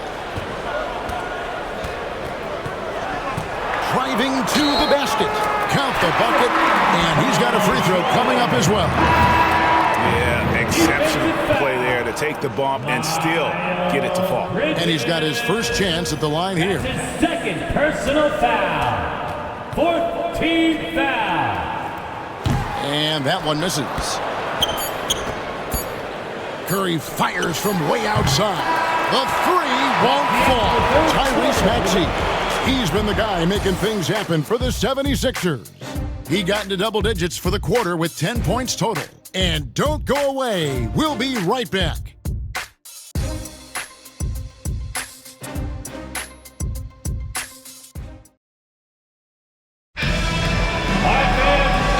Driving to the basket. Count the bucket, and he's got a free throw coming up as well. Yeah, exceptional play there to take the bump and still get it to fall. And he's got his first chance at the line here. His 2nd personal foul. 4th team foul. And that one misses. Curry fires from way outside. The 3 won't fall. Tyrese Maxey. He's been the guy making things happen for the 76ers. He got into double digits for the quarter with 10 points total. And don't go away. We'll be right back.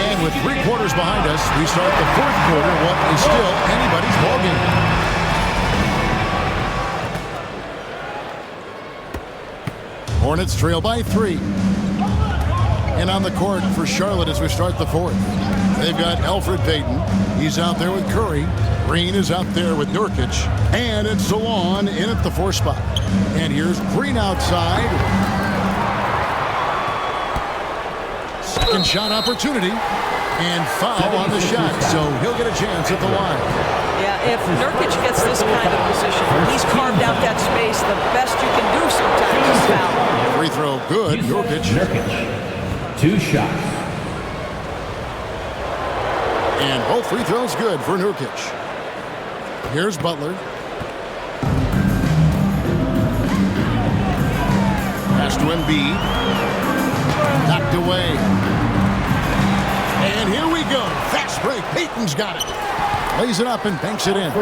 And with 3 quarters behind us, we start the 4th quarter, what is still anybody's ballgame. Hornets trail by 3. And on the court for Charlotte as we start the 4th. They've got Elfrid Payton. He's out there with Curry. Green is out there with Nurkic. And it's Salon in at the 4 spot. And here's Green outside. Second shot opportunity. And foul on the shot. So he'll get a chance at the line. Yeah, if Nurkic gets this kind of position, he's carved out that space. The best you can do sometimes is foul. Free throw good. Nurkic. 2 shots. And both free throws good for Nurkic. Here's Butler. Pass to Embiid. Knocked away. And here we go. Fast break. Payton's got it. Lays it up and banks it in.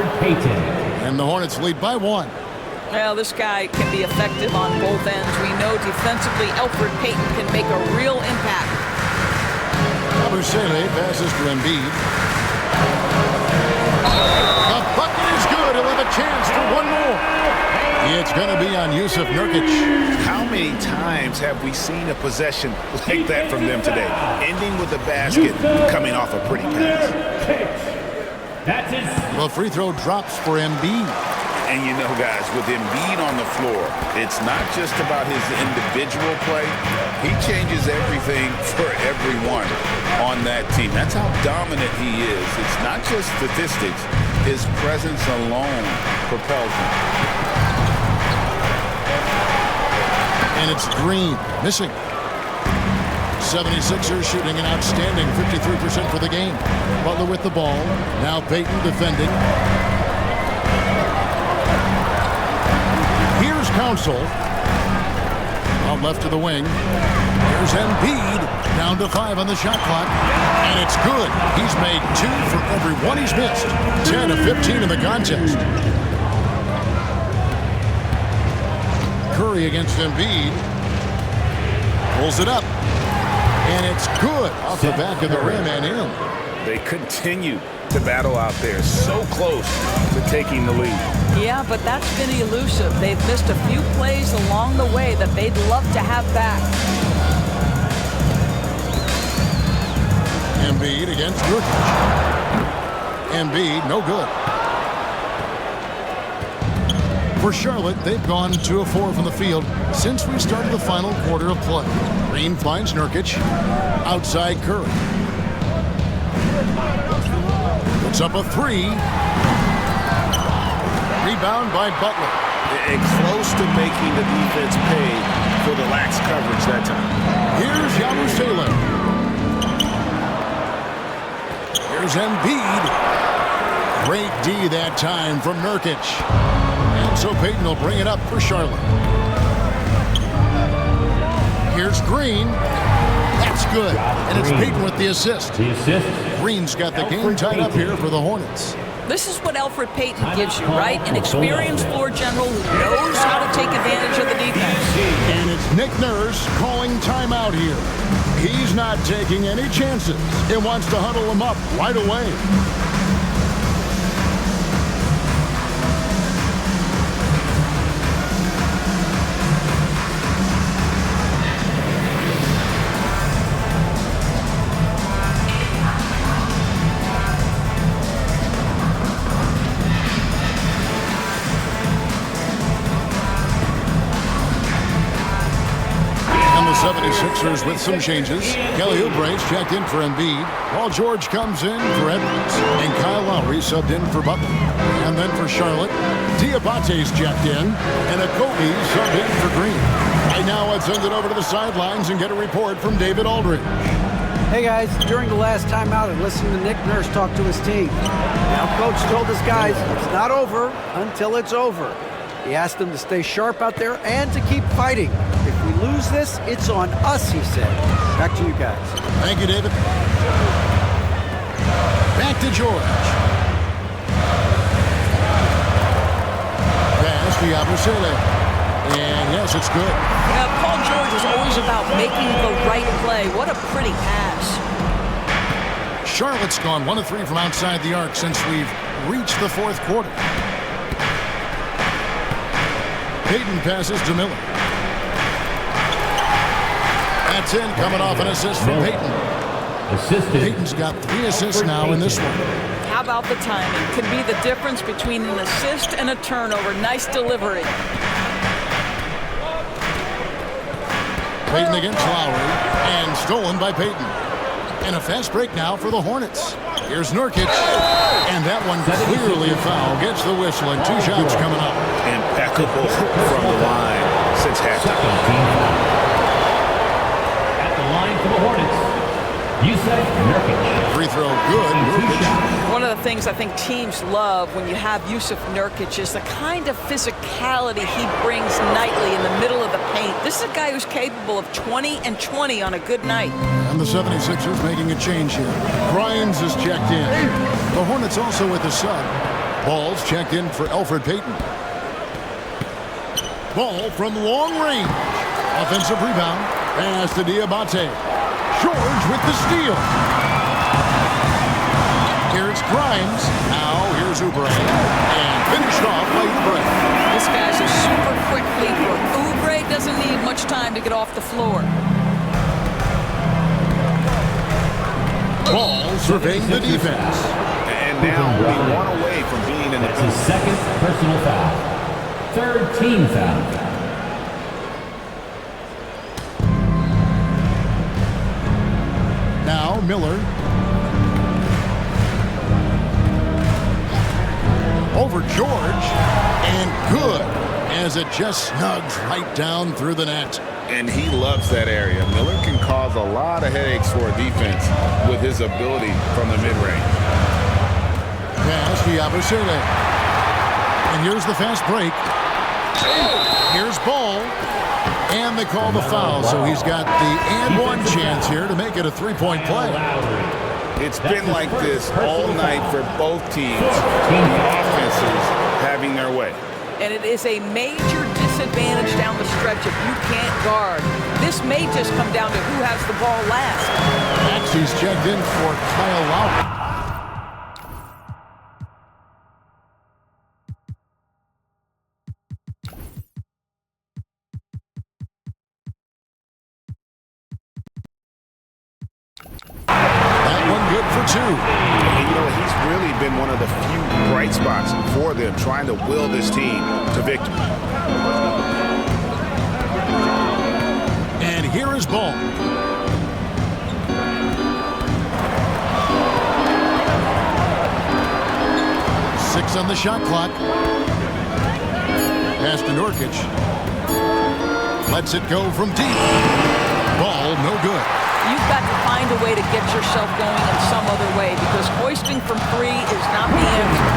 And the Hornets lead by 1. Well, this guy can be effective on both ends. We know defensively Elfrid Payton can make a real impact. Abusele passes to Embiid. The bucket is good. He'll have a chance for 1 more. It's going to be on Yusuf Nurkic. How many times have we seen a possession like that from them today? Ending with a basket, coming off a pretty pass. That's his. The free throw drops for Embiid. And you know, guys, with Embiid on the floor, it's not just about his individual play. He changes everything for everyone on on that team. That's how dominant he is. It's not just statistics. His presence alone propels him. And it's Green, missing. 76ers shooting an outstanding 53% for the game. Butler with the ball. Now Payton defending. Here's Council. Out left to the wing. Here's Embiid. Down to 5 on the shot clock. And it's good. He's made 2 for every one he's missed. 10 of 15 in the contest. Curry against Embiid. Pulls it up. And it's good off the back of the rim and in. They continue to battle out there, so close to taking the lead. Yeah, but that's been elusive. They've missed a few plays along the way that they'd love to have back. Embiid against Nurkic. Embiid, no good. For Charlotte, they've gone 2 of 4 from the field since we started the final quarter of play. Green finds Nurkic. Outside Curry. Puts up a 3. Rebound by Butler. And close to making the defense pay for the lax coverage that time. Here's Yabusele. Here's Embiid. Great D that time from Nurkic. And so Payton will bring it up for Charlotte. Here's Green. That's good. And it's Payton with the assist. The assist. Green's got the game tied up here for the Hornets. This is what Elfrid Payton gives you, right? An experienced floor general who knows how to take advantage of the defense. And it's Nick Nurse calling timeout here. He's not taking any chances. He wants to huddle them up right away. And the 76ers with some changes. Kelly Oubre's checked in for Embiid. Paul George comes in for Edwards. And Kyle Lowry subbed in for Butler. And then for Charlotte, Diabate's checked in. And Okogie subbed in for Green. Right now, let's send it over to the sidelines and get a report from David Aldridge. Hey guys, during the last timeout, I listened to Nick Nurse talk to his team. Now coach told his guys it's not over until it's over. He asked them to stay sharp out there and to keep fighting. If we lose this, it's on us, he said. Back to you guys. Thank you, David. Back to George. Pass to Yabusele. And yes, it's good. Paul George is always about making the right play. What a pretty pass. Charlotte's gone 1 of 3 from outside the arc since we've reached the 4th quarter. Payton passes to Miller. That's in, coming off an assist from Payton. Assisted. Payton's got 3 assists now in this one. How about the timing? Could be the difference between an assist and a turnover. Nice delivery. Payton against Lowry, and stolen by Payton. And a fast break now for the Hornets. Here's Nurkic, and that one clearly a foul. Gets the whistle, and 2 shots coming up. Impeccable from the line since halftime. At the line for the Hornets, Yusuf Nurkic. Free throw good. Nurkic. One of the things I think teams love when you have Yusuf Nurkic is the kind of physicality he brings nightly in the middle of the paint. This is a guy who's capable of 20 and 20 on a good night. And the 76ers making a change here. Grimes is checked in. The Hornets also with a sub. Ball's checked in for Elfrid Payton. Ball from long range. Offensive rebound. Pass to Diabate. George with the steal. Here's Grimes. Now here's Oubre. And finished off by Oubre. This guy's a super quick leaper. Oubre doesn't need much time to get off the floor. Ball surveying the defense. And now only 1 away from being in the That's his 2nd personal foul. 3rd team foul. Now now, Miller. Over George, and good, as it just snugs right down through the net. And he loves that area. Miller can cause a lot of headaches for a defense with his ability from the mid-range. Pass to Yabusele. And here's the fast break. Here's Ball. And they call the foul, so he's got the and one chance here to make it a three-point play. It's been like this all night for both teams. The offenses having their way. And it is a major disadvantage down the stretch if you can't guard. This may just come down to who has the ball last. Maxey's checked in for Kyle Lowry. Good for two. And you know, he's really been one of the few bright spots for them, trying to will this team to victory. And here is Ball. Six on the shot clock. Pass to Nurkic. Lets it go from deep. Ball no good. You've got to find a way to get yourself going in some other way because hoisting from three is not the answer.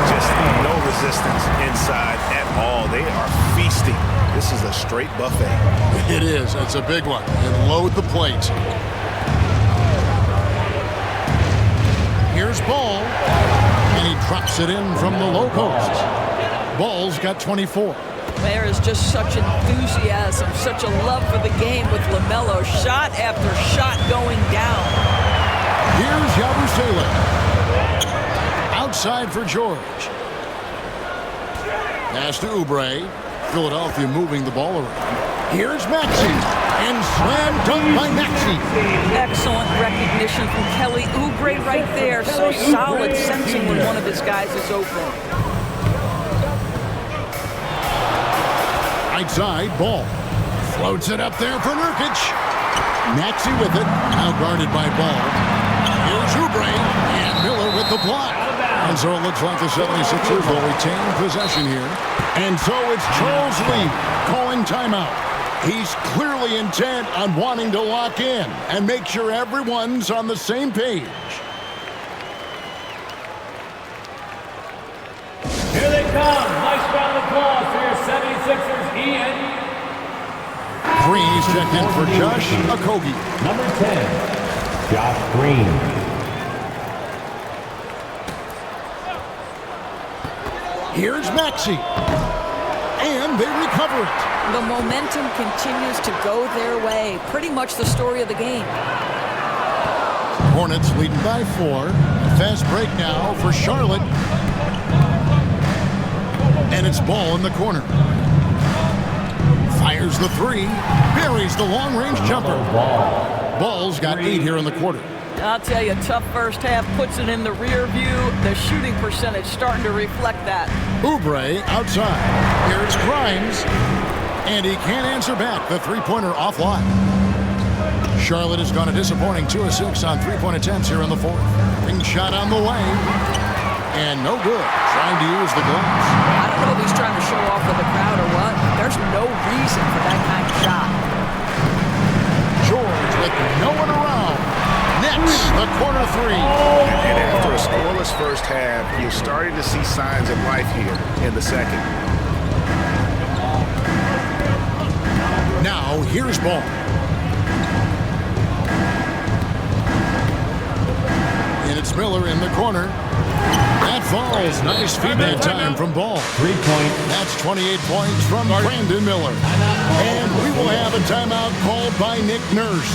Just no resistance inside at all. They are feasting. This is a straight buffet. It is. It's a big one. And load the plate. Here's Ball. And he drops it in from the low post. Ball's got 24. There is just such enthusiasm, such a love for the game with LaMelo. Shot after shot going down. Here's Yabusele. Outside for George. Pass to Oubre. Philadelphia moving the ball around. Here's Maxey. And slam dunk by Maxey. Excellent recognition from Kelly Oubre right there. So solid, sensing when one of his guys is open. Right side, Ball. Floats it up there for Nurkic. Maxey with it. Now guarded by Ball. Here's Oubre. And Miller with the block. And so it looks like the 76ers will retain possession here. And so it's Charles Lee calling timeout. He's clearly intent on wanting to lock in and make sure everyone's on the same page. Here they come. Nice round of applause for your 76ers, Ian. Green is checked in for Josh Okogie. Number 10, Josh Green. Here's Maxey. And they recover it. The momentum continues to go their way. Pretty much the story of the game. Hornets leading by 4. Fast break now for Charlotte. And it's Ball in the corner. Fires the three. Buries the long-range jumper. Ball's got 8 here in the quarter. I'll tell you, tough first half puts it in the rear view. The shooting percentage starting to reflect that. Oubre outside. Here's Grimes. And he can't answer back. The three-pointer offline. Charlotte has gone a disappointing 2 of 6 on three-point attempts here in the fourth. Ring shot on the way. And no good. Trying to use the gloves. I don't know if he's trying to show off with the crowd or what. There's no reason for that kind of shot. George with no one around. Next, the corner three. And after a scoreless first half, you're starting to see signs of life here in the second. Now, here's Ball. And it's Miller in the corner. That falls. Nice feed that time from Ball. 3 points. That's 28 points from Brandon Miller. And we will have a timeout called by Nick Nurse.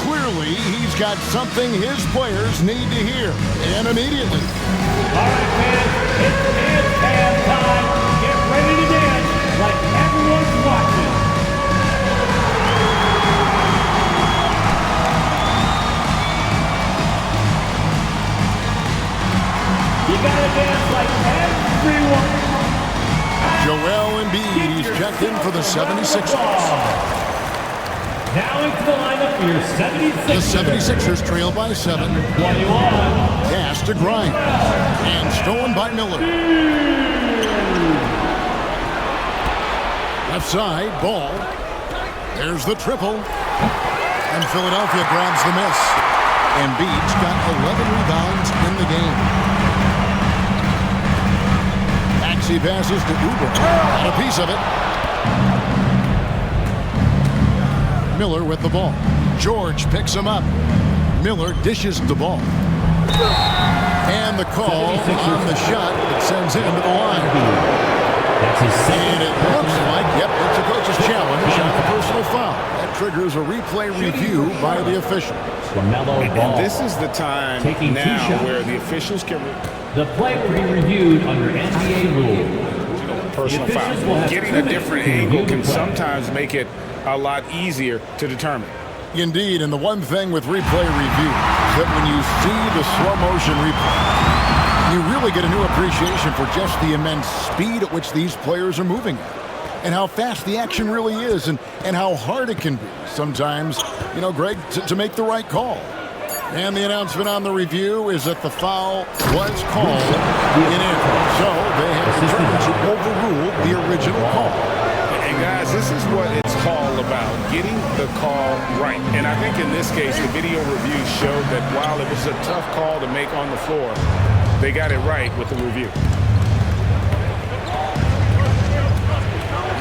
Clearly, he's got something his players need to hear. And immediately. All right, fans, it's dance time. Get ready to dance like everyone's watching. You gotta dance like everyone. Joel Embiid, he's checked in for the 76ers. Now into the lineup for your 76ers. The 76ers trail by 7. 21. Pass to Grimes. And stolen by Miller. Left side, Ball. There's the triple. And Philadelphia grabs the miss. Embiid's got 11 rebounds in the game. Maxey passes to Uber. Got a piece of it. Miller with the ball. George picks him up. Miller dishes the ball. And the call on the shot that sends him to the line. That's his second. And it looks like, yep, it's a coach's challenge on the personal foul. That triggers a replay review by the official. And this is the time now where the officials can... The play will be reviewed under NBA rule. Personal foul. Getting a different angle can sometimes make it a lot easier to determine. Indeed, and the one thing with replay review is that when you see the slow motion replay, you really get a new appreciation for just the immense speed at which these players are moving at, and how fast the action really is, and how hard it can be sometimes, you know, Greg, to make the right call. And the announcement on the review is that the foul was called in error, so they have determined to overrule the original call. And guys, this is what it's all about, getting the call right. And I think in this case, the video review showed that while it was a tough call to make on the floor, they got it right with the review.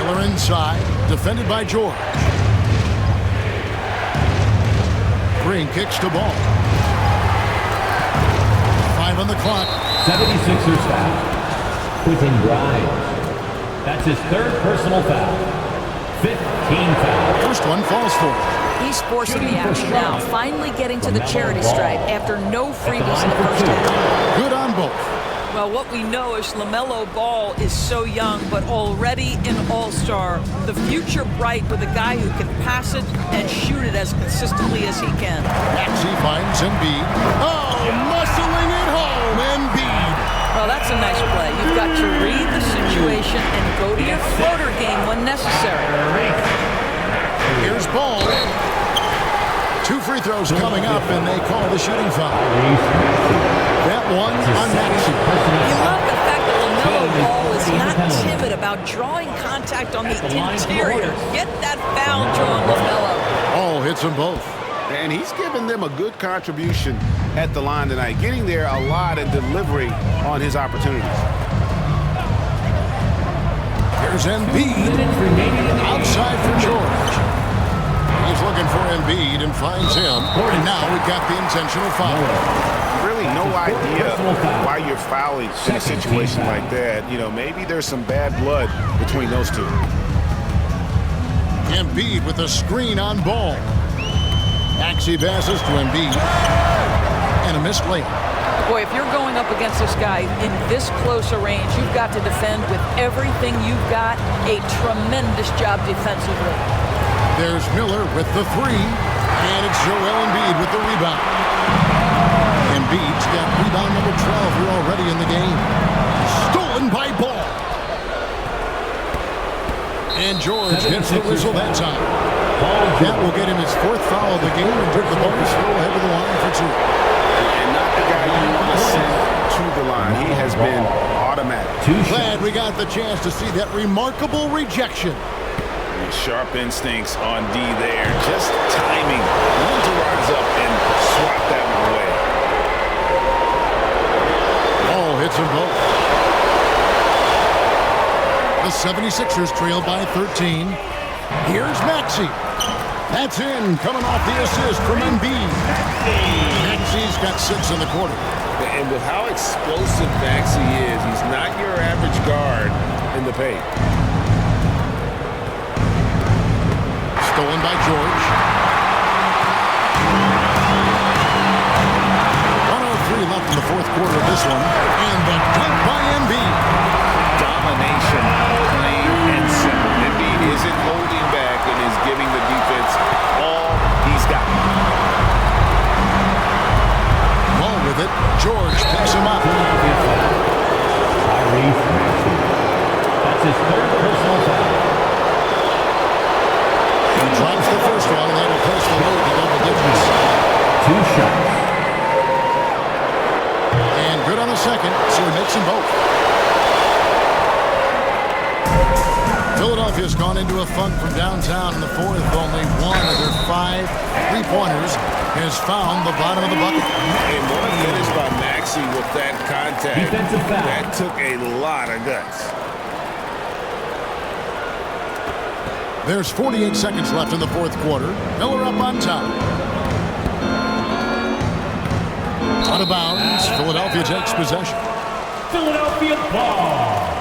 Miller inside, defended by George. Green kicks to ball. 5 on the clock. 76ers foul. Quentin Grimes. That's his third personal foul. 15 foul. First one falls for. He's forcing the action now, finally getting to the charity stripe after no freebies in the first half. Good on both. Well, what we know is LaMelo Ball is so young, but already an all-star. The future bright with a guy who can pass it and shoot it as consistently as he can. Maxey finds Embiid. Oh, muscling it home, Embiid. Well, that's a nice play. You've got to read the situation and go to your floater game when necessary. Here's Ball. 2 free throws coming up, and they call the shooting foul. That one on Maxey. You love the fact that LaMelo Ball is not timid about drawing contact on the interior. Get that foul drawn, LaMelo. Oh, hits them both. And he's given them a good contribution at the line tonight, getting there a lot and delivering on his opportunities. Here's Embiid. Outside for George. He's looking for Embiid and finds him. And now we've got the intentional foul. Really no idea why you're fouling in a situation like that. You know, maybe there's some bad blood between those two. Embiid with a screen on Ball. Maxey passes to Embiid. And a missed layup. Boy, if you're going up against this guy in this close a range, you've got to defend with everything you've got. A tremendous job defensively. There's Miller with the 3. And it's Joel Embiid with the rebound. Embiid's got rebound number 12 here already in the game. Stolen by Ball. And George hits the whistle that time. That will get him his 4th foul of the game and took the bonus throw ahead of the line for 2. And not the guy you want to send to the line. He has been automatic. Glad we got the chance to see that remarkable rejection. Sharp instincts on D there. Just timing. When to rise up and swat that one away. Oh, hits them both. The 76ers trail by 13. Here's Maxey. That's in, coming off the assist from Embiid. Maxey's got 6 in the quarter. And with how explosive Maxey is, he's not your average guard in the paint. Stolen by George. 1:03 left in the 4th quarter of this one. And the dunk by Embiid. Domination, plain and simple. Embiid isn't holding back and is giving the defense all he's got. Ball with it. George picks him up. That's his 3rd personal foul. He drops the first one. That 2 shots. And good on the second, so he makes them both. Philadelphia's gone into a funk from downtown in the fourth. Only one of their 5 3-pointers has found the bottom of the bucket. And what a finish by Maxey with that contact. Defensive foul. That took a lot of guts. There's 48 seconds left in the fourth quarter. Miller up on top. Out of bounds. Philadelphia takes possession. Philadelphia ball.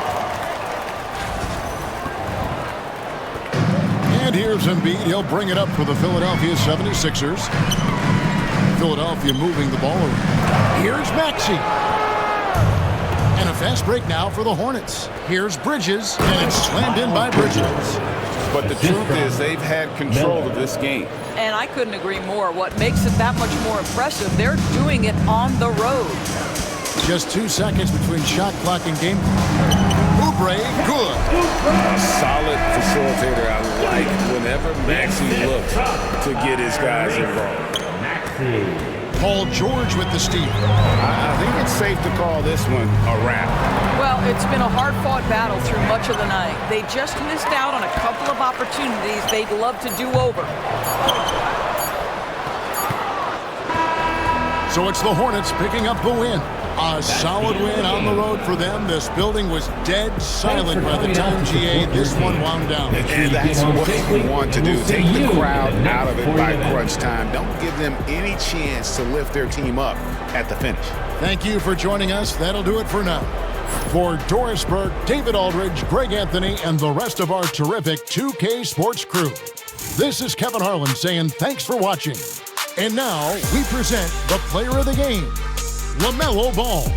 And here's Embiid. He'll bring it up for the Philadelphia 76ers. Philadelphia moving the ball around. Here's Maxey. And a fast break now for the Hornets. Here's Bridges, and it's slammed in by Bridges. But the truth is they've had control of this game. And I couldn't agree more. What makes it that much more impressive, they're doing it on the road. Just 2 seconds between shot clock and game. Oubre, good. A solid facilitator. I like whenever Maxey looks to get his guys involved. Paul George with the steal. I think it's safe to call this one a wrap. Well, it's been a hard-fought battle through much of the night. They just missed out on a couple of opportunities they'd love to do over. So it's the Hornets picking up the win. A solid win on the road for them. This building was dead silent by the time GA this one wound down. And that's what you want to do. Take the crowd out of it by crunch time. Don't give them any chance to lift their team up at the finish. Thank you for joining us. That'll do it for now. For Doris Burke, David Aldridge, Greg Anthony, and the rest of our terrific 2K Sports crew, this is Kevin Harlan saying thanks for watching. And now we present the player of the game, LaMelo Ball.